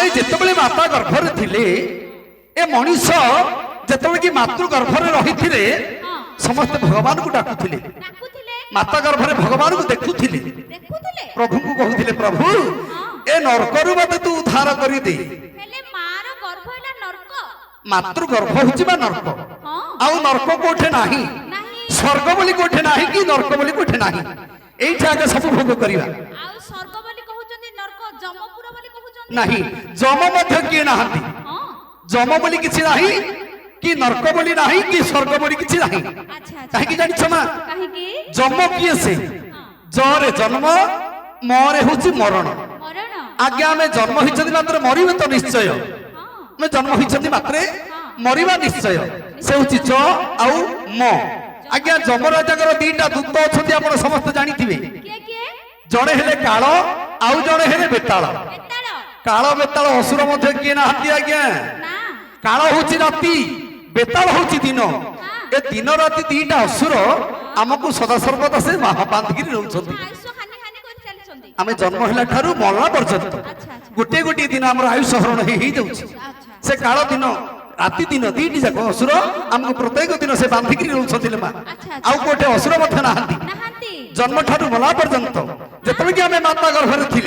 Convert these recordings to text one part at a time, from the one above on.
ଆମେ ଯେତେବେଳେ ମାତା ଗର୍ଭରେ ଥିଲେ ଏ ମଣିଷ ଯେତେବେଳେ କି ମାତୃ ଗର୍ଭରେ ରହିଥିଲେ ସମସ୍ତେ ଭଗବାନଙ୍କୁ ଡାକୁଥିଲେ ମାତା ଗର୍ଭରେ ଭଗବାନଙ୍କୁ ଦେଖୁଥିଲେ ପ୍ରଭୁଙ୍କୁ କହୁଥିଲେ ପ୍ରଭୁ ଏ ନର୍କରୁ ମତେ ତୁ ଉଦ୍ଧାର କରିଦେ ମାତୃ ଗର୍ଭ ହଉଛି ବା ନର୍କ ଆଉ ନର୍କ କୋଠେ ନାହିଁ ସ୍ୱର୍ଗ ବୋଲି କୋଠେ ନାହିଁ କି ନର୍କ ବୋଲି କୋଠେ ନାହିଁ এইটা আগে সব ভোগ করিবা ଆଉ ସ୍ୱର୍ଗ ବୋଲି କହୁଛନ୍ତି ନରକ ଯମପୁର ବୋଲି କହୁଛନ୍ତି ନାହିଁ যম ମଧ୍ୟ କିଏ ନାହାନ୍ତି যମ ବୋଲି କିଛି ନାହିଁ କି ନର୍କ ବୋଲି ନାହିଁ କି ସ୍ୱର୍ଗ ବୋଲି କିଛି ନାହିଁ କାହିଁକି ଜାଣିଛ ମା କାହିଁକି ଯମ କିଏ ସେ ଜରେ ଜନ୍ମ ମରେ ହଉଛି ମରଣ ଆଜ୍ଞା ଆମେ ଜନ୍ମ ହେଇଛନ୍ତି ମାତ୍ରେ ମରିବେ ତ ନିଶ୍ଚୟ ଆମେ ଜନ୍ମ ହେଇଛନ୍ତି ମାତ୍ରେ ମରିବା ନିଶ୍ଚୟ ସେ ହଉଛି ଜ ଆଉ ମ आज्ञा जमराजा दीटा दूत अच्छा आप समस्त जानी जड़े हेले काल आउ जड़े हेले बेताल काल बेताल असुर किए ना आज्ञा काल हूँ राति बेताल हूँ दिन ए दिन राति दीटा असुर आमको सदा सर्वदा से बांधिकी रोचे आम जन्म है मरला पर्यंत गोटे गोटे दिन आम आयुष हरण हो से काल दिन राति दिन दीटी जाक असुर आमको प्रत्येक दिन से बांधिकी रोचे आउ कोटे असुर ना जन्म ठार मला पर्यंत जिते कि आम माता गर्भर थी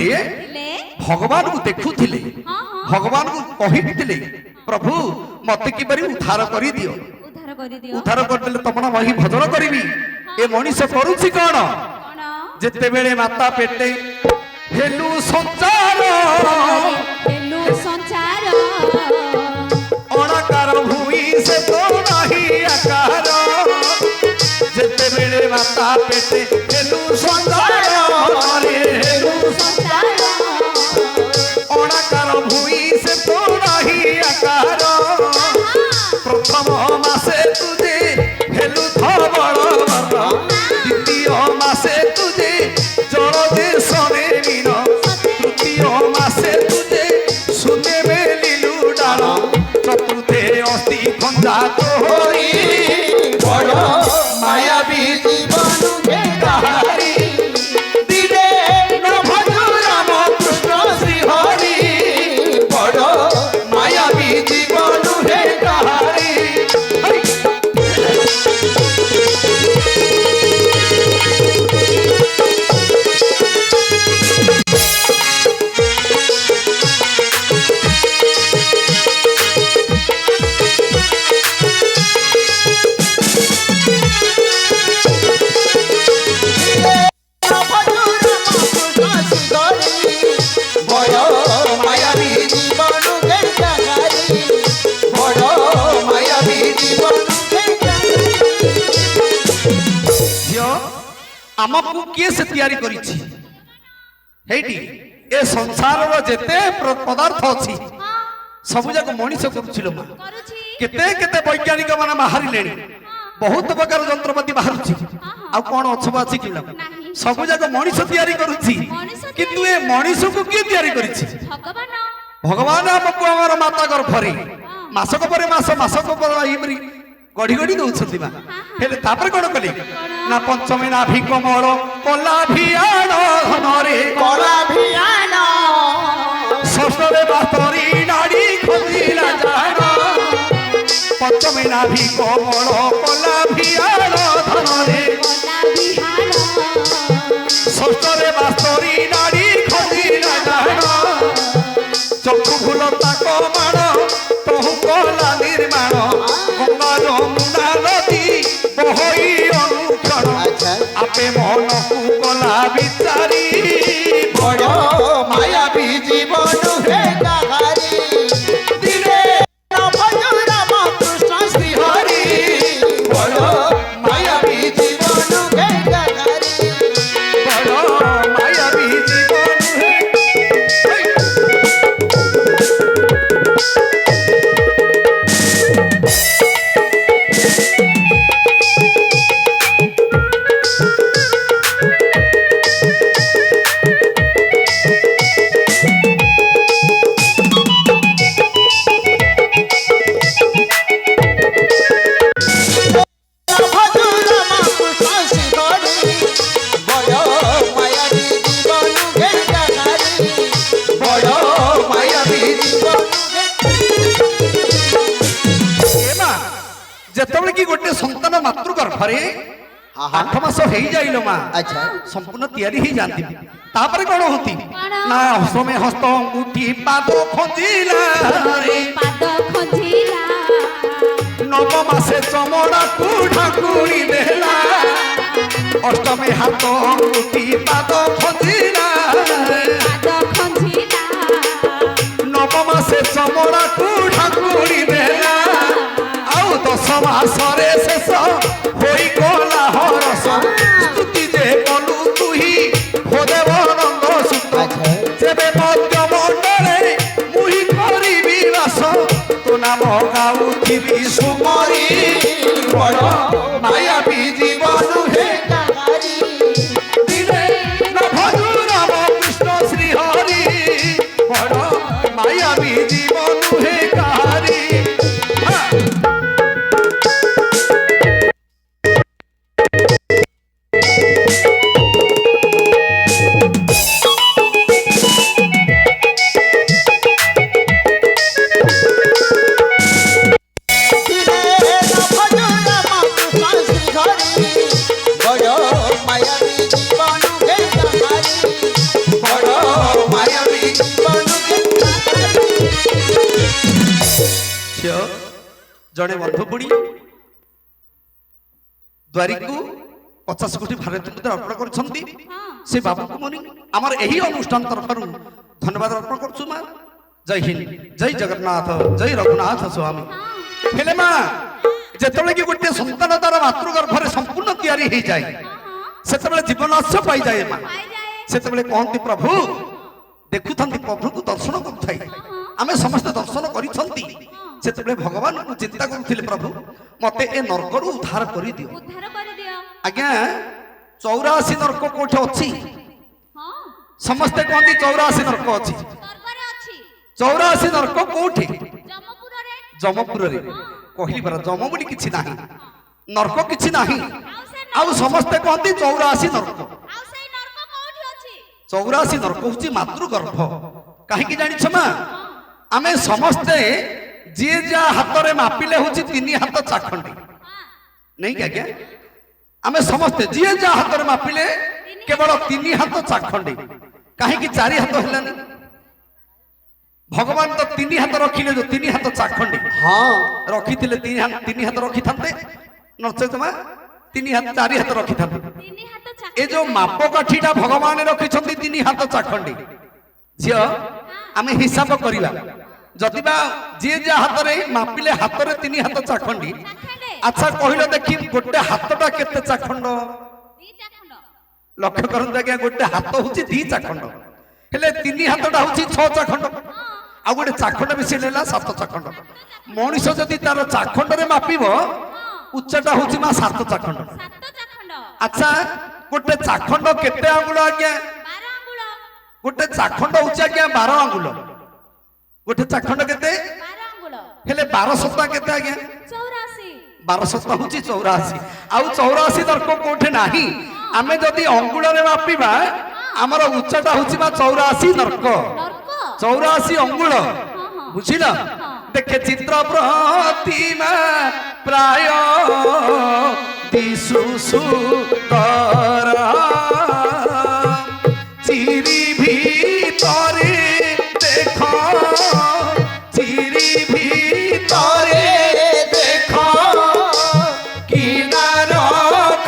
भगवान को देखुले भगवान को कही प्रभु मत किपर उद्धार कर दियो उद्धार करदे तम वही भजन करी ए मनीष करुच्ची कौन जिते बेले माता पेटे हेलु संचार अणाकार भूमि से तो नहीं आकार जिते बेले माता पेटे हेलु संचार अणाकार भूमि से तो नहीं आकार प्रथम मासे तुझे हेलु धवल द्वितीय मासे तुझे जल देश मीन तृतीय मासे तुझे सुने में लीलु डाल चतुर्थे अस्थि खंजा तो होई बड़ मायावी जीवन बेकारी दिले न भजु राम कृष्ण श्री हरि बड़ मायावी जीवन बेकारी आमको किए से तैयारी करिछि हेटी ए संसार रो जेते पदार्थ अछि सब जक मनीष करूछिलो मा केते केते वैज्ञानिक माने बाहरी लेनी बहुत प्रकार यंत्रपाती बाहरुछि आ कोन अछबा अछि किला सब जक मनीष तैयारी करूछि किंतु ए मनीष को किए तैयारी करिछि भगवान भगवान हमको हमर माता गर्भरे मासक परे मास मासक पर इमरी गढ़ी गढ़ी दौरान मा हेले तापर कोन कली ना पंचमी नाभि कमल कला भियान धनरे कला भियान षष्ठरे बातरी नाड़ी खोजिला जान पंचमी नाभि कमल कला भियान धनरे षष्ठरे बातरी नाड़ी खोजिला जान चक्षु फूल ताक माण तहु कला निर्माण गंगा यमुना नदी बहई अनुक्षण आपे मन को कला विचारी बड़ मायावी जीवन बेकारी दिले न भजु राम कृष्ण श्री हरि बड़ मायावी जीवन बेकारी बड़ मायावी जीवन ଯେତେବେଳେ କି ଗୋଟେ ସନ୍ତାନ ମାତୃ ଗର୍ଭରେ हाँ हाँ 8 ମାସ ହେଇଯାଇଲ ମା अच्छा ସମ୍ପୂର୍ଣ୍ଣ ତିଆରି ହେଇଯାନ୍ତି ତାପରେ କଣ ହଉଛି କଣ? ନା ହସ୍ତମେ ହସ୍ତ ଅଙ୍ଗୁଠି ପାଦ ଖଞ୍ଜିଲା ରେ। ପାଦ ଖଞ୍ଜିଲା ନବ ମାସେ ଚମଡ଼ାକୁ ଢାଙ୍କୁଣି ଦେଲା ଅଷ୍ଟମେ ହାତ ଅଙ୍ଗୁଠି ପାଦ ଖଞ୍ଜିଲା ରେ। ପାଦ ଖଞ୍ଜିଲା ନବ ମାସେ ଚମଡ଼ାକୁ ଢାଙ୍କୁଣି ଦେଲା ଆଉ 10 ମାସରେ ଶେଷ ହୋଇଗଲା ହରସ ସ୍ତୁତି ଯେ କଲୁ ତୁହି ହୋଦେବ ନନ୍ଦ ସୁତ अच्छा ଯେବେ ମଧ୍ୟ ମଣ୍ଡରେ ମୁହିଁ କରିବି ବାସ ତୋ ନାମ ଗାଉଥିବି ସୁମରି ବଡ଼ ମାୟାବୀ ଜୀବନ ହେ गारी ଦିନେ ନ ଭଜୁ ରାମ କୃଷ୍ଣ ଶ୍ରୀ ହରି ବଡ଼ ମାୟାବୀ ଜୀବନ ହେ କାହାରି ହଁ। दिने न भजो राम कृष्ण श्री हरि बड़ मायावी जीवन हे गारी बड़ मायावी जीवन हे गारी ଝିଅ ଜଣେ ବନ୍ଧୁ ବୁଢ଼ୀ ଦ୍ୱାରିକୁ 50 କୋଟି ଭାରତୀୟ ମୁଦ୍ରା ଅର୍ପଣ କରିଛନ୍ତି ସେ ବାବୁକୁ ମନି ଆମର ଏହି ଅନୁଷ୍ଠାନ ତରଫରୁ ଧନ୍ୟବାଦ ଅର୍ପଣ କରୁଛୁ ମା ଜୟ ହିନ୍ଦ ଜୟ ଜଗନ୍ନାଥ ଜୟ ରଘୁନାଥ ସ୍ୱାମୀ ହେଲେ ମା ଯେତେବେଳେ କି ଗୋଟେ ସନ୍ତାନ ତାର ମାତୃ ଗର୍ଭରେ ସମ୍ପୂର୍ଣ୍ଣ ତିଆରି ହେଇଯାଏ ସେତେବେଳେ ଜୀବନାଶ ପାଇଯାଏ ମା ପାଇଯାଏ ସେତେବେଳେ କହନ୍ତି ପ୍ରଭୁ ଦେଖୁଥାନ୍ତି ପ୍ରଭୁଙ୍କୁ ଦର୍ଶନ କରୁଥାଏ ଆମେ ସମସ୍ତେ ଦର୍ଶନ କରିଛନ୍ତି ସେତେବେଳେ ଭଗବାନଙ୍କୁ ଚିନ୍ତା କରୁଥିଲେ ପ୍ରଭୁ ମତେ ଏ ନର୍କରୁ ଉଦ୍ଧାର କରିଦିଅ ଉଦ୍ଧାର କରିଦିଅ ଆଜ୍ଞା 84 ନର୍କ କୋଉଠି ଅଛି ହଁ ସମସ୍ତେ କହନ୍ତି 84 ନର୍କ ଅଛି ସ୍ୱର୍ଗରେ ଅଛି 84 ନର୍କ କୋଉଠି ଯମପୁରରେ ଜମପୁରରେ କହିଲି ପରା ଜମ ବୋଲି କିଛି ନାହିଁ ନର୍କ କିଛି ନାହିଁ ଆଉ ସେ ଆଉ ସମସ୍ତେ କହନ୍ତି 84 ନର୍କ ଆଉ ସେଇ ନର୍କ କୋଉଠି ଅଛି 84 ନର୍କ ହଉଛି ମାତୃ ଗର୍ଭ କାହିଁକି ଜାଣିଛ ମା ଆମେ ସମସ୍ତେ ଯିଏ ଯାହା ହାତରେ ମାପିଲେ ହଉଛି 3 ହାତ ଚାଖଣ୍ଡି ହଁ ନାଇଁ କି ଆଜ୍ଞା ଆମେ ସମସ୍ତେ ଯିଏ ଯାହା ହାତରେ ମାପିଲେ କେବଳ 3 ହାତ ଚାଖଣ୍ଡି କାହିଁକି 4 ହାତ ହେଲାନି ଭଗବାନ ତ 3 ହାତ ରଖିଲେ ଯୋଉ 3 ହାତ ଚାଖଣ୍ଡି हाँ ରଖିଥିଲେ 3 ହାତ ରଖିଥାନ୍ତେ ନଚେତ ମା 3 ହାତ 4 ହାତ ରଖିଥାନ୍ତେ ତିନି ହାତ ଏ ଯୋଉ ମାପକାଠିଟା ଭଗବାନ ରଖିଛନ୍ତି 3 ହାତ ଚାଖଣ୍ଡି ଝିଅ ଆମେ ହିସାବ କରିବା ଯଦି ବା ଯିଏ ଯାହା ହାତରେ ମାପିଲେ ହାତରେ 3 ହାତ ଚାଖଣ୍ଡି ଚାଖଣ୍ଡେ ଆଚ୍ଛା କହିଲ ଦେଖି ଗୋଟେ ହାତଟା କେତେ ଚାଖଣ୍ଡ ଦି ଚାଖଣ୍ଡ ଲକ୍ଷ୍ୟ କରନ୍ତୁ ଆଜ୍ଞା ଗୋଟେ ହାତ ହଉଛି 2 ଚାଖଣ୍ଡ ହେଲେ 3 ହାତଟା ହଉଛି 6 ଚାଖଣ୍ଡ ଆଉ ଗୋଟେ ଚାଖଣ୍ଡ ମିଶେଇ ନେଲା 7 ଚାଖଣ୍ଡ ମଣିଷ ଯଦି ତାର ଚାଖଣ୍ଡରେ ମାପିବ ଉଚ୍ଚଟା ହଉଛି ମା 7 ଚାଖଣ୍ଡ ସାତ ଚାଖଣ୍ଡ ଆଚ୍ଛା ଗୋଟେ ଚାଖଣ୍ଡ କେତେ ଆଙ୍ଗୁଳ ଆଜ୍ଞା 12 ଆଙ୍ଗୁଳ ଗୋଟେ ଚାଖଣ୍ଡ ହଉଛି ଆଜ୍ଞା 12 ଆଙ୍ଗୁଳ ଗୋଟେ ଚାଖଣ୍ଡ କେତେ 12 ଆଙ୍ଗୁଳ ହେଲେ 12 ସପ୍ତାହ କେତେ ଆଜ୍ଞା 84 12 ସପ୍ତାହ ହଉଛି 84 ଆଉ 84 ନର୍କ କୋଉଠି ନାହିଁ ଆମେ ଯଦି ଅଙ୍ଗୁଳରେ ମାପିବା ଆମର ଉଚ୍ଚଟା ହଉଛି ମା 84 ନର୍କ ନର୍କ 84 ଅଙ୍ଗୁଳ ବୁଝିଲ ଦେଖେ ଚିତ୍ର ପ୍ରତିମା ପ୍ରାୟ ଦିଶୁ ସୁନ୍ଦର ଚିରି ଭିତରେ ଦେଖ ଚିରି ଭିତରେ ଦେଖ କିନାର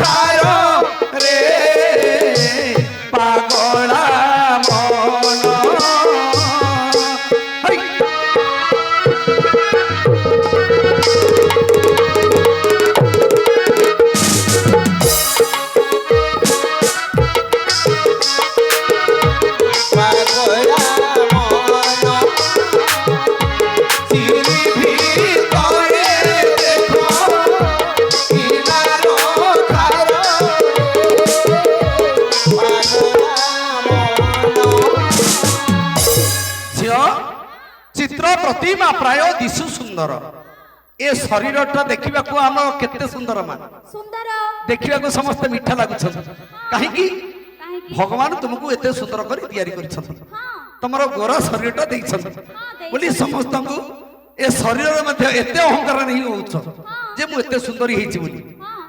ଖାର ରେ ପାଗଳା ମନ ହଇ। पागला मन ଚିରି ଭିତରେ ଦେଖ किनारो खारो पागला मन ଝିଅ ଚିତ୍ର ପ୍ରତିମା ପ୍ରାୟ ଦିଶୁ ସୁନ୍ଦର ଏ ଶରୀରଟା ଦେଖିବାକୁ ଆମ କେତେ ସୁନ୍ଦର ମା ସୁନ୍ଦର ଦେଖିବାକୁ ସମସ୍ତେ ମିଠା ଲାଗୁଛନ୍ତି କାହିଁକି କାହିଁକି ଭଗବାନ ତୁମକୁ ଏତେ ସୁନ୍ଦର କରି ତିଆରି କରିଛନ୍ତି ହଁ ତମର ଗୋରା ଶରୀରଟା ଦେଇଛନ୍ତି ଦେଇଛନ୍ତି। ବୋଲି ସମସ୍ତଙ୍କୁ ଏ ଶରୀରରେ ମଧ୍ୟ ଏତେ ଅହଙ୍କାର ନେଇ ହଉଛ ଯେ ମୁଁ ଏତେ ସୁନ୍ଦରୀ ହେଇଛି ବୋଲି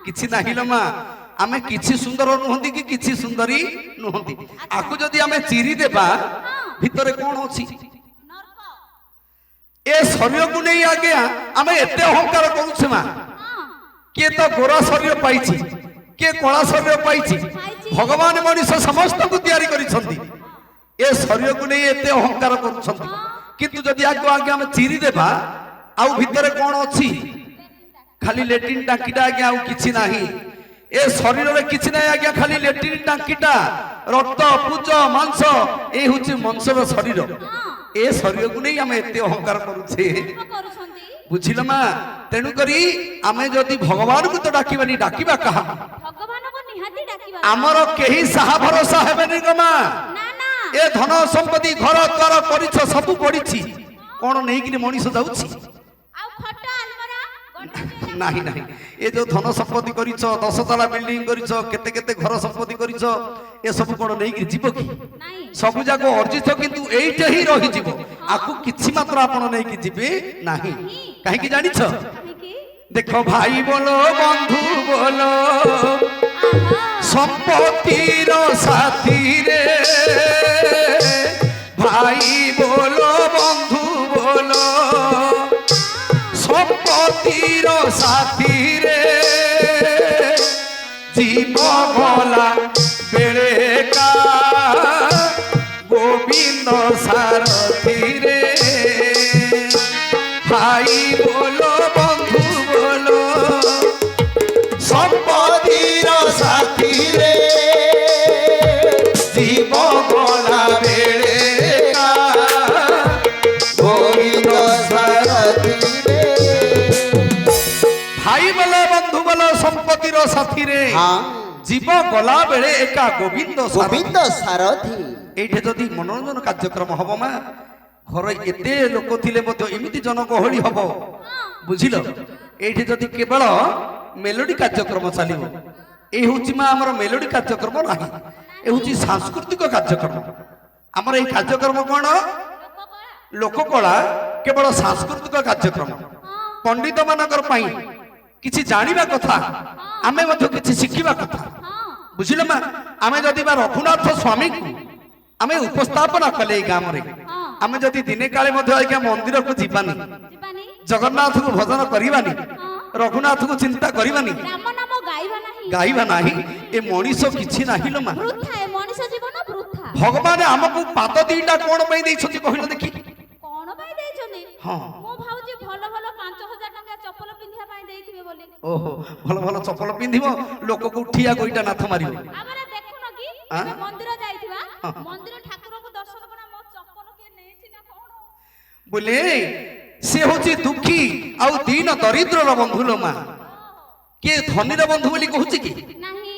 କିଛି ନାହିଁ ଲୋ ମା ଆମେ କିଛି ସୁନ୍ଦର ନୁହନ୍ତି କି କିଛି ସୁନ୍ଦରୀ ନୁହନ୍ତି ଆକୁ ଯଦି ଆମେ ଚିରି ଦେବା ଭିତରେ କଣ ଅଛି ନର୍କ ଏ ଶରୀରକୁ ନେଇ ଆଜ୍ଞା ଆମେ ଏତେ ଅହଙ୍କାର କରୁଛେ ମା କିଏ ତ ଗୋରା ଶରୀର ପାଇଛି କିଏ କଳା ଶରୀର ପାଇଛି ଭଗବାନ ମଣିଷ ସମସ୍ତଙ୍କୁ ତିଆରି କରିଛନ୍ତି ଏ ଶରୀରକୁ ନେଇ ଏତେ ଅହଙ୍କାର କରୁଛନ୍ତି କିନ୍ତୁ ଯଦି ଆକୁ ଆଜ୍ଞା ଆମେ ଚିରି ଦେବା ଆଉ ଭିତରେ କଣ ଅଛି ଖାଲି ଲେଟ୍ରିନ୍ ଟାଙ୍କିଟା ଆଜ୍ଞା ଆଉ କିଛି ନାହିଁ ଏ ଶରୀରରେ କିଛି ନାହିଁ ଆଜ୍ଞା ଖାଲି ଲେଟ୍ରିନ୍ ଟାଙ୍କିଟା ରକ୍ତ ପୁଜ ମାଂସ ଏ ହଉଛି ମଣିଷର ଶରୀର ଏ ଶରୀରକୁ ନେଇ ଆମେ ଏତେ ଅହଙ୍କାର କରୁଛେ କରୁଛନ୍ତି ବୁଝିଲ ମା ତେଣୁ କରି ଆମେ ଯଦି ଭଗବାନଙ୍କୁ ତ ଡାକିବାନି ଡାକିବା କାହା ଭଗବାନଙ୍କୁ ନିହାତି ଡାକିବା ଆମର କେହି ସାହା ଭରସା ହେବେନି ଗ ମା ନା ନା ଏ ଧନ ସମ୍ପତ୍ତି ଘର ଦ୍ୱାର କରିଛ ସବୁ ପଡିଛି କଣ ନେଇକିରି ମଣିଷ ଯାଉଛି ଆଉ ଖଟ ଆଲମରା ଗଡରେଜ ନାହିଁ ନାହିଁ ଏ ଯୋଉ ଧନ ସମ୍ପତ୍ତି କରିଛ 10 ତଲା ବିଲ୍ଡିଂ କରିଛ କେତେ କେତେ ଘର ସମ୍ପତ୍ତି କରିଛ ଏ ସବୁ କଣ ନେଇକି ଯିବ କି ନାଇଁ ସବୁ ଯାକ ଅର୍ଜିତ କିନ୍ତୁ ଏଇଟା ହିଁ ରହିଯିବ ଆକୁ କିଛି ମାତ୍ର ଆପଣ ନେଇକି ଯିବେ ନାହିଁ କାହିଁକି ଜାଣିଛ କାହିଁକି ଦେଖ ଭାଇ ବୋଲ ବନ୍ଧୁ ବୋଲ সম্পত্তির সাথীরে ভাই বলো বন্ধু বলো সম্পত্তির সাথীরে জীব গলা বেড়েকা গোবিন্দ সারথীরে ভাই বলো বন্ধু বলো সম্পত্তির সাথীরে জীব গলা বেড়েকা গোবিন্দ সারথীরে ভাই বলো বন্ধু বলো সম্পত্তির সাথীরে হ্যাঁ জীব গলা বেড়ে একা গোবিন্দ গোবিন্দ সারথী এইটা যদি মনোরঞ্জন কার্যক্রম হব মা ঘরে এতে লোক থিলে মধ্য এমিতি জনগহଳି হব বুঝিল এইটি যদি কেবল মেলোডি কার্যক্রম চালিব এই হচ্ছে মা আমার মেলোডি কার্যক্রম ନାହିଁ এ হচ্ছে সাংস্কৃতিক কার্যক্রম আমার এই কার্যক্রম কোন লোককলা কেবল সাংস্কৃতিক কার্যক্রম পণ্ডিত মানকর পাই কিছু জানিবা কথা আমি মধ্য কিছু শিখিবা কথা বুঝিল মা আমি যদি বা রঘুনাথ স্বামী আমি উপস্থাপনা কলে এই গ্রামে আমি যদি দিনে কালে মধ্যে আজ্ঞা মন্দিরକୁ ଯିବାନି ଯିବାନି ଜଗନ୍ନାଥକୁ ଭଜନ କରିବାନି ରଘୁନାଥକୁ ଚିନ୍ତା କରିବାନି ରାମ ନାମ ଗାଇବା ନାହିଁ ଗାଇବା ନାହିଁ ଏ ମଣିଷ କିଛି ନାହିଁ ଲୋ ମା ବୃଥା ଏ ମଣିଷ ଜୀବନ ବୃଥା ଭଗବାନ ଆମକୁ ପାଦ ଦିଟା କଣ ପାଇଁ ଦେଇଛନ୍ତି କହିଲ ଦେଖି କଣ ପାଇଁ ଦେଇଛନ୍ତି ହଁ ମୁଁ ଭାବୁଛି ଭଲ ଭଲ 5000 ଟଙ୍କା ଚପଲ ପିନ୍ଧିବା ପାଇଁ ଦେଇଥିବେ ବୋଲି ଓହୋ ଭଲ ଭଲ ଚପଲ ପିନ୍ଧିବ ଲୋକକୁ ଠିଆ ଗୋଇଟା ନାଥ ମାରିବ ଆମର ଦେଖୁନ କି ଆଁ? ଆମେ ମନ୍ଦିର ଯାଇଥିବା ହଁ। ମନ୍ଦିର ଠାକୁରଙ୍କୁ ଦର୍ଶନ କରା ମୋ ଚପଲ କିଏ ନେଇଛି ନା କଣ ବୋଲେ ସେ ହଉଛି ଦୁଃଖୀ ଆଉ ଦୀନ ଦରିଦ୍ରର ବନ୍ଧୁ ଲୋ ମା କିଏ ଧନୀର ବନ୍ଧୁ ବୋଲି କହୁଛି କି ନାହିଁ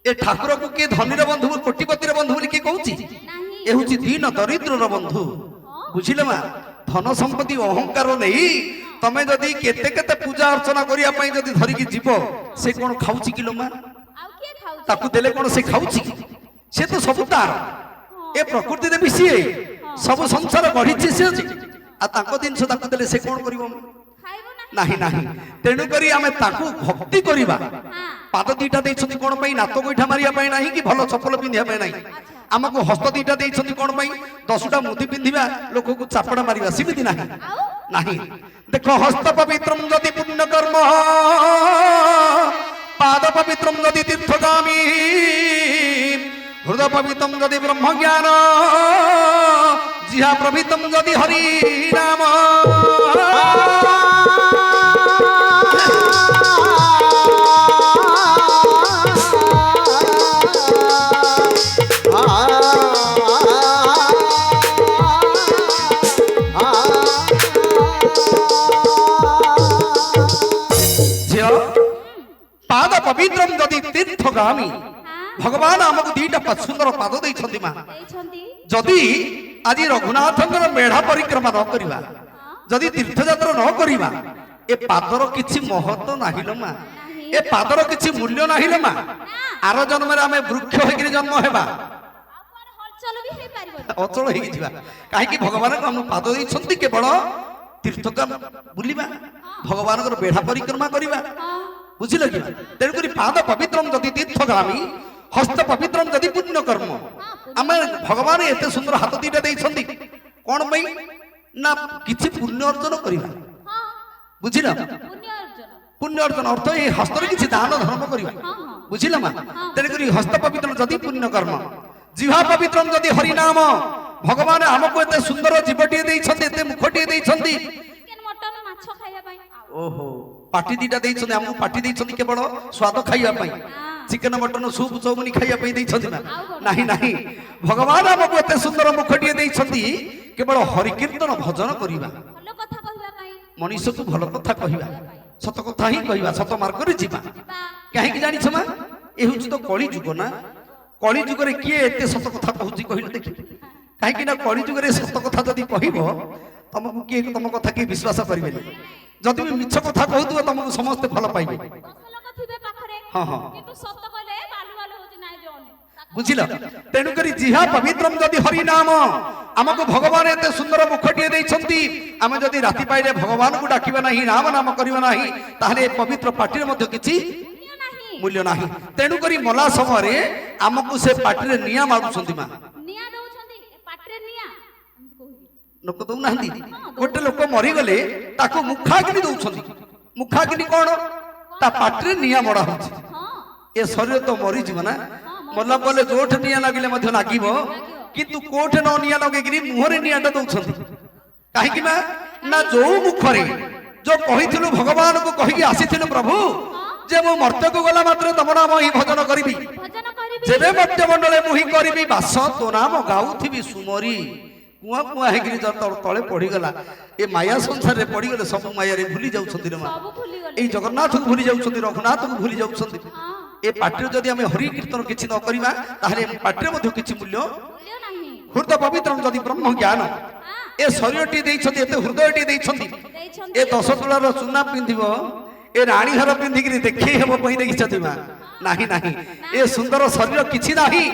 ଏ ଠାକୁରକୁ କିଏ ଧନୀର ବନ୍ଧୁ କୋଟିପତିର ବନ୍ଧୁ ବୋଲି କିଏ କହୁଛି ନାହିଁ ଏ ହଉଛି ଦୀନ ଦରିଦ୍ରର ବନ୍ଧୁ ବୁଝିଲ ମା ଧନ ସମ୍ପତ୍ତି ଅହଙ୍କାର ନେଇ ତମେ ଯଦି କେତେ କେତେ ପୂଜା ଅର୍ଚ୍ଚନା କରିବା ପାଇଁ ଯଦି ଧରିକି ଯିବ ସେ କଣ ଖାଉଛି କି ଲୋ ମା ଆଉ କିଏ ଖାଉଛି ତାକୁ ଦେଲେ କଣ ସେ ଖାଉଛି କି ସେ ତ ସବୁ ତାର ଏ ପ୍ରକୃତି ଦେବୀ ସିଏ ସବୁ ସଂସାର ଗଢିଛି ସେ ଅଛି ଆଉ ତାଙ୍କ ଜିନିଷ ତାକୁ ଦେଲେ ସେ କଣ କରିବ ଖାଇବ ନାହିଁ ନାହିଁ ନାହିଁ ତେଣୁ କରି ଆମେ ତାକୁ ଭକ୍ତି କରିବା ହଁ ପାଦ ଦିଟା ଦେଇଛନ୍ତି କଣ ପାଇଁ ନାତ ଗୋଇଠା ମାରିବା ପାଇଁ ନାହିଁ କି ଭଲ ଚପଲ ପିନ୍ଧିବା ପାଇଁ ନାହିଁ ଆମକୁ ହସ୍ତ ଦିଟା ଦେଇଛନ୍ତି କଣ ପାଇଁ 10ଟା ମୁଦି ପିନ୍ଧିବା ଲୋକକୁ ଚାପଡ଼ା ମାରିବା ସେମିତି ନାହିଁ ଆଉ ନାହିଁ ଦେଖ ହସ୍ତ ପବିତ୍ରಂ ଯଦି ପୁଣ୍ୟ କର୍ମ ପାଦ ପବିତ୍ରಂ ଯଦି ତୀର୍ଥଗାମୀ ହୃଦୟ ପବିତ୍ରಂ ଯଦି ବ୍ରହ୍ମ ଜ୍ଞାନ ଜିହା ପ୍ରଭିତಂ ଯଦି ହରି ନାମ ଝିଅ ପାଦ ପବିତ୍ରಂ ଯଦି ତୀର୍ଥଗାମୀ ଭଗବାନ ଆମକୁ ଦିଟା ସୁନ୍ଦର ପାଦ ଦେଇଛନ୍ତି ମା ଦେଇଛନ୍ତି ଯଦି ଆଜି ରଘୁନାଥଙ୍କର ମେଢା ପରିକ୍ରମା ନ କରିବା ଯଦି ତୀର୍ଥଯାତ୍ରା ନ କରିବା ଏ ପାଦର କିଛି ମହତ୍ଵ ନାହିଁ ଲୋ ମା ଏ ପାଦର କିଛି ମୂଲ୍ୟ ନାହିଁ ଲୋ ମା ଆର ଜନ୍ମରେ ଆମେ ବୃକ୍ଷ ହେଇକିରି ଜନ୍ମ ହେବା ଆଉ କୁଆଡେ ହଲଚଲ ବି ହେଇପାରିବନି ଅଚଳ ହେଇକି ଯିବା କାହିଁକି ଭଗବାନ ଆମକୁ ପାଦ ଦେଇଛନ୍ତି କେବଳ ତୀର୍ଥକା ବୁଲିବା ଭଗବାନଙ୍କର ବେଢା ପରିକ୍ରମା କରିବା ହଁ ବୁଝିଲ କି ତେଣୁକରି ପାଦ ପବିତ୍ରମ ଯଦି ତୀର୍ଥଗାମୀ ହସ୍ତ ପବିତ୍ରମ ଯଦି ପୁଣ୍ୟ କର୍ମ ଆମେ ଭଗବାନ ଏତେ ସୁନ୍ଦର ହାତ ଦିଟା ଦେଇଛନ୍ତି କଣ ପାଇଁ ନା କିଛି ପୁଣ୍ୟ ଅର୍ଜନ କରିବା ହଁ ବୁଝିଲ ପୁଣ୍ୟ ଅର୍ଜନ ପୁଣ୍ୟ ଅର୍ଜନ ଅର୍ଥ ଏଇ ହସ୍ତରେ କିଛି ଦାନ ଧର୍ମ କରିବା ହଁ ହଁ ବୁଝିଲ ମା ତେଣୁକରି ହସ୍ତ ପବିତ୍ରମ ଯଦି ପୁଣ୍ୟ କର୍ମ ଜିହ୍ବା ପବିତ୍ରମ ଯଦି ହରିନାମ ଭଗବାନ ଆମକୁ ଏତେ ସୁନ୍ଦର ଜୀବଟିଏ ଦେଇଛନ୍ତି ଏତେ ମୁଖଟିଏ ଦେଇଛନ୍ତି ଚିକେନ ମଟନ ମାଛ ଖାଇବା ପାଇଁ ଓହୋ ପାଟି ଦିଟା ଦେଇଛନ୍ତି ଆମକୁ ପାଟି ଦେଇଛନ୍ତି କେବଳ ସ୍ୱାଦ ଖାଇବା ପାଇଁ ଚିକେନ ମଟନ ସୁପ୍ ଚଉମୁନି ଖାଇବା ପାଇଁ ଦେଇଛନ୍ତି ନା ନାହିଁ ନାହିଁ ଭଗବାନ ଆମକୁ ଏତେ ସୁନ୍ଦର ମୁଖଟିଏ ଦେଇଛନ୍ତି କେବଳ ହରିକୀର୍ତ୍ତନ ଭଜନ କରିବା ଭଲ କଥା କହିବା ପାଇଁ ମଣିଷକୁ ଭଲ କଥା କହିବା ସତ କଥା ହିଁ କହିବା ସତ ମାର୍ଗରେ ଯିବା ଯିବା କାହିଁକି ଜାଣିଛ ମା ଏ ହଉଛି ତ କଳି ଯୁଗ ନା କଳି ଯୁଗରେ କିଏ ଏତେ ସତ କଥା କହୁଛି କହିଲେ ଦେଖି କାହିଁକି ନା କଳି ଯୁଗରେ ସତ କଥା ଯଦି କହିବ ତମକୁ କିଏ ତମ କଥା କିଏ ବିଶ୍ୱାସ କରିବେନି ଯଦି ବି ମିଛ କଥା କହୁଥିବ ତମକୁ ସମସ୍ତେ ଭଲ ପାଇବେ 10 ଲୋକ ଥିବେ ପାଖରେ ହଁ ହଁ କିନ୍ତୁ ସତ କହିଲେ ବାଲୁ ବାଲୁ ହଉଛି ନାଇଁ ଯୋନି ବୁଝିଲ ତେଣୁକରି ଜିହ୍ବା ପବିତ୍ରମ ଯଦି ହରିନାମ ଆମକୁ ଭଗବାନ ଏତେ ସୁନ୍ଦର ମୁଖଟିଏ ଦେଇଛନ୍ତି ଆମେ ଯଦି ରାତି ପାଇଲେ ଭଗବାନଙ୍କୁ ଡାକିବା ନାହିଁ ରାମ ନାମ କରିବା ନାହିଁ ତାହେଲେ ଏ ପବିତ୍ର ପାଟିରେ ମଧ୍ୟ କିଛି ପୁଣ୍ୟ ନାହିଁ ମୂଲ୍ୟ ନାହିଁ ତେଣୁକରି ମଲା ସମୟରେ ଆମକୁ ସେ ପାଟିରେ ନିଆଁ ମାରୁଛନ୍ତି ମା ନିଆଁ ଦଉଛନ୍ତି ପାଟିରେ ନିଆଁ ଏମିତି କହୁଛି ଲୋକ ଦଉନାହାନ୍ତି ଗୋଟେ ଲୋକ ମରିଗଲେ ତାକୁ ମୁଖାଗ୍ନି ଦଉଛନ୍ତି ମୁଖାଗ୍ନି କଣ ତା ପାଟିରେ ନିଆଁ ମଡା ହଉଛି ହଁ ଏ ଶରୀର ତ ମରିଯିବ ନା ମଲା ପରେ ଯୋଉଠି ନିଆଁ ଲାଗିଲେ ମଧ୍ୟ ଲାଗିବ କିନ୍ତୁ କୋଉଠି ନ ନିଆଁ ଲଗେଇକିରି ମୁହଁରେ ନିଆଁଟା ଦଉଛନ୍ତି କାହିଁକି ନା ଯୋଉ ମୁଖରେ ଯୋଉ କହିଥିଲୁ ଭଗବାନଙ୍କୁ କହିକି ଆସିଥିଲୁ ପ୍ରଭୁ ଯେ ମୁଁ ମର୍ତ୍ତ୍ୟକୁ ଗଲା ମାତ୍ରେ ତମ ନାମ ହିଁ ଭଜନ କରିବି ଭଜନ କରିବି ଯେବେ ମର୍ତ୍ତ୍ୟ ମଣ୍ଡଳେ ମୁଁ ହିଁ କରିବି ବାସ ତୋ ନାମ ଗାଉଥିବି ସୁମରି କୁଆ କୁଆ ହେଇକିରି ତଳେ ପଡିଗଲା ଏ ମାୟା ସଂସାରରେ ପଡିଗଲେ ସବୁ ମାୟାରେ ଭୁଲି ଯାଉଛନ୍ତି ରେ ମା ସବୁ ଭୁଲି ଗଲେ ଏଇ ଜଗନ୍ନାଥକୁ ଭୁଲି ଯାଉଛନ୍ତି ରଘୁନାଥକୁ ଭୁଲି ଯାଉଛନ୍ତି ହଁ ଏ ପାଟିରେ ଯଦି ଆମେ ହରି କୀର୍ତ୍ତନ କିଛି ନ କରିବା ତାହେଲେ ପାଟିରେ ମଧ୍ୟ କିଛି ମୂଲ୍ୟ ମୂଲ୍ୟ ନାହିଁ ହୃଦୟ ପବିତ୍ର ଯଦି ବ୍ରହ୍ମ ଜ୍ଞାନ ଏ ଶରୀରଟି ଦେଇଛନ୍ତି ଏତେ ହୃଦୟଟି ଦେଇଛନ୍ତି ଦେଇଛନ୍ତି ଏ 10 ତୁଳାର ଚୁନା ପିନ୍ଧିବ ଏ ରାଣୀ ହାର ପିନ୍ଧିକିରି ଦେଖେଇ ହେବ ପାଇଁ ଦେଖିଛନ୍ତି ମା ନାହିଁ ନାହିଁ ଏ ସୁନ୍ଦର ଶରୀର କିଛି ନାହିଁ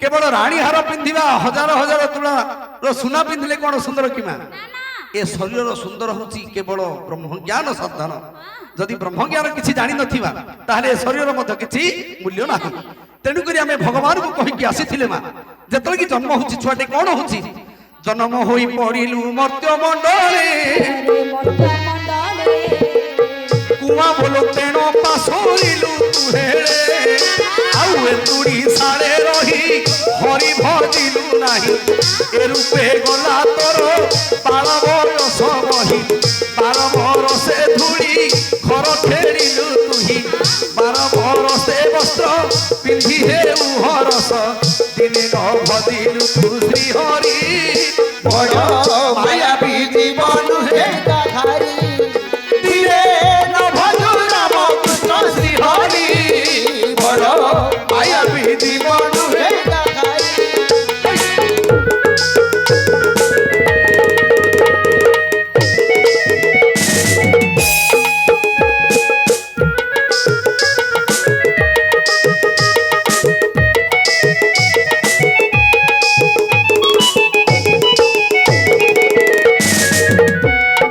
କେବଳ ରାଣୀ ହାର ପିନ୍ଧିବା ହଜାର ହଜାର ତୁଳାର ସୁନା ପିନ୍ଧିଲେ କଣ ସୁନ୍ଦର କି ମା ନା ନା ଏ ଶରୀରର ସୁନ୍ଦର ହଉଛି କେବଳ ବ୍ରହ୍ମଜ୍ଞାନ ସାଧନ ଯଦି ବ୍ରହ୍ମଜ୍ଞାନ କିଛି ଜାଣିନଥିବା ତାହେଲେ ଏ ଶରୀରର ମଧ୍ୟ କିଛି ମୂଲ୍ୟ ନାହିଁ ତେଣୁକରି ଆମେ ଭଗବାନଙ୍କୁ କହିକି ଆସିଥିଲେ ମା ଯେତେବେଳେ କି ଜନ୍ମ ହଉଛି ଛୁଆଟି କଣ ହଉଛି ଜନ୍ମ ହୋଇ ପଡିଲୁ ମର୍ତ୍ତ୍ୟ ମଣ୍ଡଳେ କୁଆ ବୋଲ ତେଣ ପାଶୋରିଲୁ ତୁ ହେଳେ ଆଉ ଏ ତୁଡ଼ି ସାଳେ ରହି ହରି ଭଜିଲୁ ନାହିଁ ଏ ରୂପେ ଗଲା ତୋର 12 ବରଷ ବହି 12 ବରଷେ ଧୂଳି ଘର ଖେଳିଲୁ ତୁହି 12 ବରଷେ ବସ୍ତ୍ର ପିନ୍ଧି ହେଉ ହରସ ଦିନେ ନ ଭଜିଲୁ ତୁ ଶ୍ରୀ ହରି ବଡ଼ ମାୟାବୀ ଜୀବନ ହେ ଗାଧାରୀ ଧୀରେ ନ ଭଜୁ ରାମ କୃଷ୍ଣ ଶ୍ରୀ ହରି ବଡ଼ ମାୟାବୀ ଜୀବନ ହେ ଗାଧାରୀ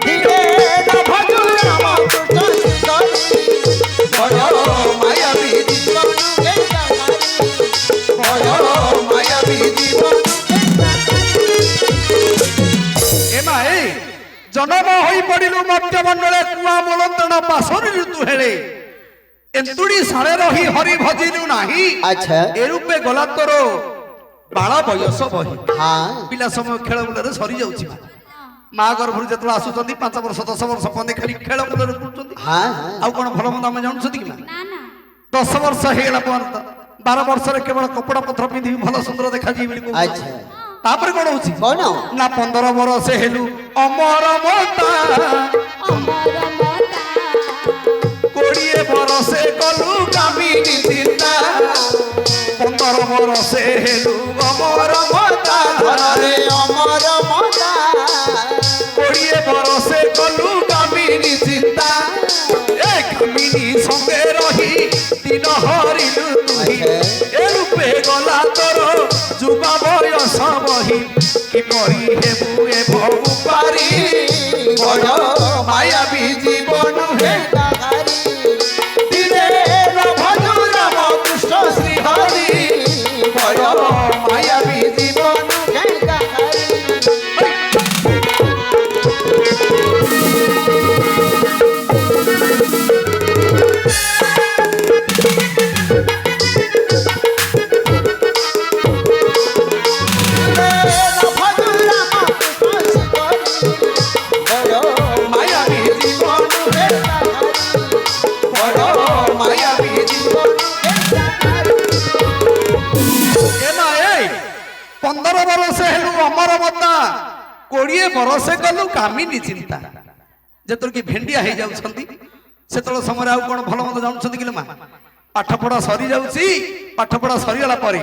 ଧୀରେ ନ ଭଜୁ ରାମ କୃଷ୍ଣ ବଡ଼ ମାୟାବୀ ଜୀବନ ବଡ଼ ମାୟାବୀ ଜୀବନ ଏମା ଏ ଜନମ ହୋଇ ପଡ଼ିଲୁ ମର୍ତ୍ତ୍ୟ ମଣ୍ଡଳେ କୁଆ ମୂଳନ୍ତଣ ପାଶୋରିଲୁ ତୁ ହେଳେ ଏନ୍ତୁଡ଼ି ସାଳେ ରହି ହରି ଭଜିଲୁ ନାହିଁ ଆଚ୍ଛା ଏ ରୂପେ ଗଲା ତୋର ବାଳ ବୟସ ବହି ହଁ ପିଲା ସମୟ ଖେଳ ବୁଲରେ ସରି ଯାଉଛି ମା ଗର୍ଭରୁ ଯେତେବେଳେ ଆସୁଛନ୍ତି 5 ବର୍ଷ 10 ବର୍ଷ ପନ୍ଦେ ଖାଲି ଖେଳ ବୁଲରେ ବୁଲୁଛନ୍ତି ହଁ ଆଉ କଣ ଭଲ ମନ୍ଦ ଆମେ ଜାଣୁଛନ୍ତି କି ମା ନା ନା 10 ବର୍ଷ ହେଇଗଲା ପର୍ଯ୍ୟନ୍ତ 12 ବର୍ଷରେ କେବଳ କପଡ଼ା ପତ୍ର ପିନ୍ଧିବି ଭଲ ସୁନ୍ଦର ଦେଖାଯିବି ବୋଲି କହୁଛନ୍ତି ଆଚ୍ଛା ତାପରେ କଣ ହଉଛି କଣ ନା 15 ବର୍ଷ ହେଲୁ ଅମର ମତା ଅମର ମତା 20 ବର୍ଷେ କଲୁ କାମିনী ଚିନ୍ତା 15 ବର୍ଷ ହେଲୁ ଅମର ମତା ଘରରେ ଅମର ମତା 20 ବର୍ଷେ କଲୁ କାମିনী ଚିନ୍ତା ଏ କାମିনী ସଙ୍ଗେ ରହି ଦିନ ହରିଲୁ ତୁହି ଏ ରୂପେ ଗଲା ତୋର ଯୁବା ବୟସ ବହି କିପରି ହେବୁ ଏ ଭବୁ ପାରି ବଡ଼ ढेंकाहारी दिने भजु राम कृष्ण श्री हरि बड़ मायावी जीवन ढेंकाहारी कोड़े बरस गलु कामिनी चिंता जेतल कि भेंडिया हो जाउछंती सेतल समय आउ कोन भल मत जानछंती कि मां पाठ पढ़ा सरी जाउची पाठ पढ़ा सरी गला परे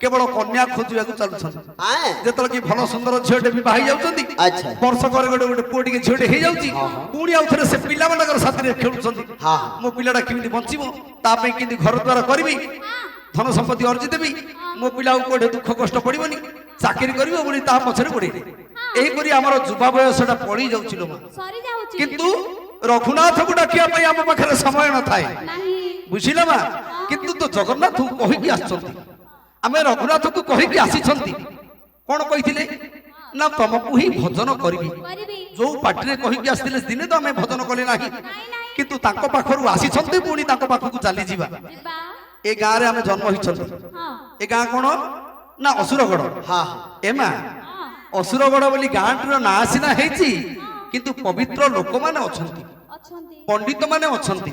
केवल कन्या खोजिया को चलछंती जेतल कि भल सुंदर झियोटे भी बाही जाउछंती अच्छा वर्ष करे गोटे गोटे पुटी के झियोटे हो जाउची पुणी आउ थरे से पिला मानकर साथी रे खेलुछंती मो पिलाडा किमिति बंचिबो ता पे किंति घर द्वार करबी धन संपत्ति अर्जी देबी मो पिला कोठे दुख कष्ट पड़िबनी चाकरी करिवो बोली ता पछरे पड़े एही परी हमर जुवा बयसटा पड़ी जाउछिलो मा सरी जाउची किंतु रघुनाथ को डाकिया पई हम पाखरे समय न थाए नाही बुझिला मा किंतु तो जगन्नाथ को कहि कि आछंती हमें रघुनाथ को कहि कि आसीछंती कोन कहिथिले ना तुमको ही भजन करबी करबी जो पाटरे कहि कि आस्थिले दिने तो हमें भजन कले नाही किंतु ताको पाखरु आसीछंती पुणी ताको पाखकु चली जीवा जिबा ए गाँ रे हमें जन्म हिचंती हां ए गाँ कोन ना असुरगढ़ हाँ एमा असुरगढ़ बोली गाँटर ना सिना हेची किंतु पवित्र लोक माने अछंती अछंती पंडित माने अछंती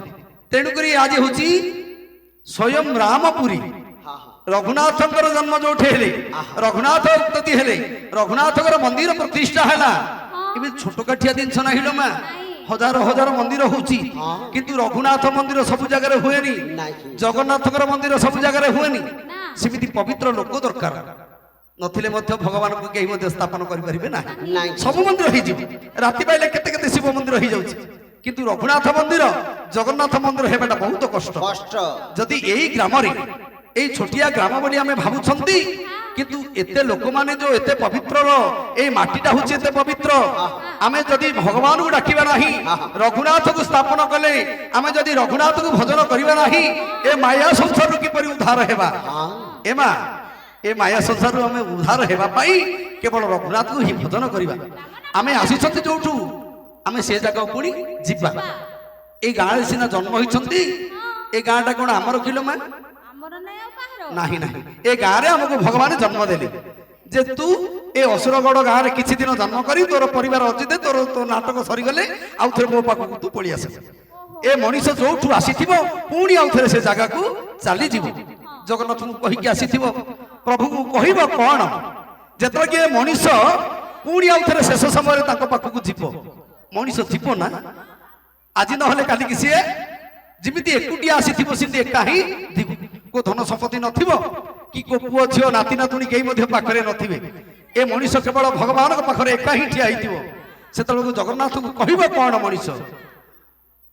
तेणु करी आज होची स्वयं रामपुरी रघुनाथंकर जन्म जोठे हेले रघुनाथ उत्पत्ति हेले रघुनाथकर मंदिर प्रतिष्ठा हैला इबे छोट काठिया दिन छना हिलो मा हजार हजार मंदिर होची किंतु रघुनाथ मंदिर सब जगह रे हुएनी जगन्नाथकर मंदिर सब जगह रे हुएनी सेमिति पवित्र लोक दरकार नथिले मध्य भगवान को केही मध्य स्थापन करि परिबे ना सब मंदिर होई जिवो राति पाइले केते केते शिव मंदिर होई जाउची किंतु रघुनाथ मंदिर जगन्नाथ मंदिर हेबाटा बहुत कष्ट कष्ट जदि एही ग्राम रे एही छोटिया ग्राम बोली हमें भाबुछंती किंतु एते लोक माने जो एते पवित्र ए माटीटा होची एते पवित्र आमे जदि भगवान को डाकिबा नाही रघुनाथ को स्थापन कले आमे जदि रघुनाथ को भजन करिबा नाही ए माया संसार की परि उद्धार हेबा एमा ए माया संसार हमें उद्धार हेबा पाई केवल रघुनाथ को ही भजन करिबा आमे आसीछंती जोठू आमे से जगह पुणी जिबा ए गाँ सिना जन्म होइछंती ए गाँटा कोन हमर किलो मा हमर नै आ काहरो नाही नाही ए गाँ रे हमको भगवान जन्म देले जे तू ए असुरगढ़ गाँ रे किछि दिन जन्म करी तोर परिवार अछि दे तोर तो नाटक सरी गले आउ थरे मो पाखु तू पळी आसे ए मनीष जोठू आसीथिबो पुणी आउ थरे से जगह को चाली जीवो जगन्नाथ को कहि कि आसीथिबो प्रभु को कहिबो कोन जेतले के मनीष पुणी आउ थरे शेष समय रे ताको पाखु को जीवो मनीष जीवो ना आज न हले काली कि सिए जिमिति एकुटिया आसीथिबो सिंती एका ही जीवो को धन संपत्ति नथिबो कि को पुओ झियो नाती नातुणी केही मध्ये पाखरे नथिबे ए मनीष केवल भगवान के पाखरे एका ही ठिया हिथिबो सेतल को जगन्नाथ को कहिबो कोन मनीष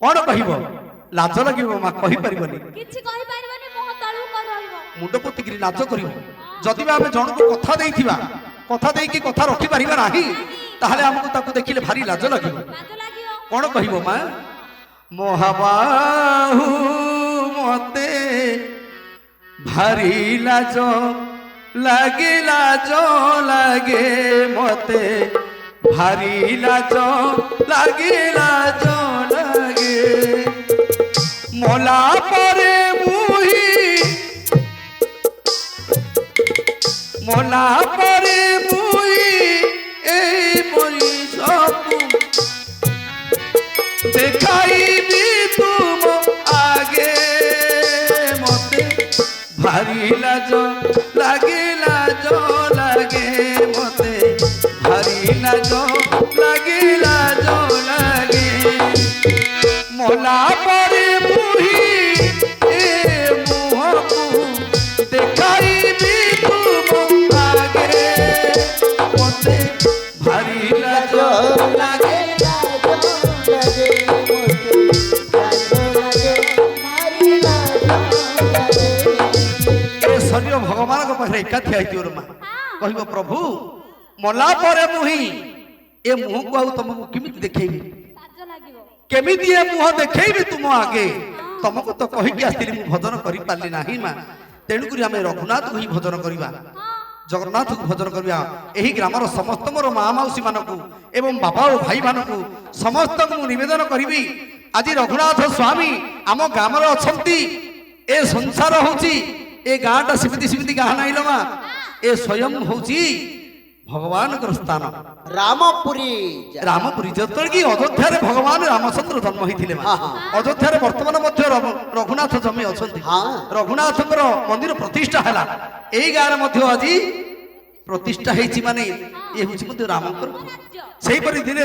कोन कहिबो लाज लागिबो मा कहि परिबनी किछि कहि परिबनी मोह तळु कर रहइबो मुंड पोतिगिरी नाच करिबो जदि आमे जण को कथा देइथिबा कथा देई कि कथा रखि परिबा नाही ताहले हमकु ताकु देखिले भारी लाज लागिबो लाज लागियो कोन कहिबो मा मोहबाहु मते भारी लाज लागे मते भारी लाज लागे मोला परे मुही ए मोरी सबु देखाई भी तुम आगे मते भारी लाज लागे मते भारी लाज लागे मोला परे मुही ए मुहकु देखाई भी तुम आगे मते भारी लाज लागे शरीर भगवान को पाखे एकाठी आईती मा कहब प्रभु मला परे मुही ए मुह को आउ तुमको किमिति देखेबी लाज लागियो କେମିତି ଏ ମୁହଁ ଦେଖେଇବି ତୁମ ଆଗେ ତମକୁ ତ କହିକି ଆସିଥିଲି ମୁଁ ଭଜନ କରିପାରିଲି ନାହିଁ ମା ତେଣୁକରି ଆମେ ରଘୁନାଥକୁ ହିଁ ଭଜନ କରିବା ଜଗନ୍ନାଥକୁ ଭଜନ କରିବା ଏହି ଗ୍ରାମର ସମସ୍ତ ମୋର ମା ମାଉସୀ ମାନଙ୍କୁ ଏବଂ ବାପା ଓ ଭାଇମାନଙ୍କୁ ସମସ୍ତଙ୍କୁ ମୁଁ ନିବେଦନ କରିବି ଆଜି ରଘୁନାଥ ସ୍ୱାମୀ ଆମ ଗ୍ରାମରେ ଅଛନ୍ତି ଏ ସଂସାର ହଉଛି ଏ ଗାଁଟା ସେମିତି ଗାଁ ନାହିଁ ମା ଏ ସ୍ୱୟଂ ହଉଛି ଭଗବାନଙ୍କର ସ୍ଥାନ ରାମପୁରୀ ରାମପୁରୀ ଯେତେବେଳେ କି ଅଯୋଧ୍ୟାରେ ଭଗବାନ ରାମଚନ୍ଦ୍ର ଜନ୍ମ ହେଇଥିଲେ ମା ଅଯୋଧ୍ୟାରେ ବର୍ତ୍ତମାନ ମଧ୍ୟ ରଘୁନାଥ ଜମି ଅଛନ୍ତି ରଘୁନାଥଙ୍କର ମନ୍ଦିର ପ୍ରତିଷ୍ଠା ହେଲା ଏଇ ଗାଁରେ ମଧ୍ୟ ଆଜି ପ୍ରତିଷ୍ଠା ହେଇଛି ମାନେ ଇଏ ହଉଛି ମଧ୍ୟ ରାମଙ୍କର ସେଇପରି ଦିନେ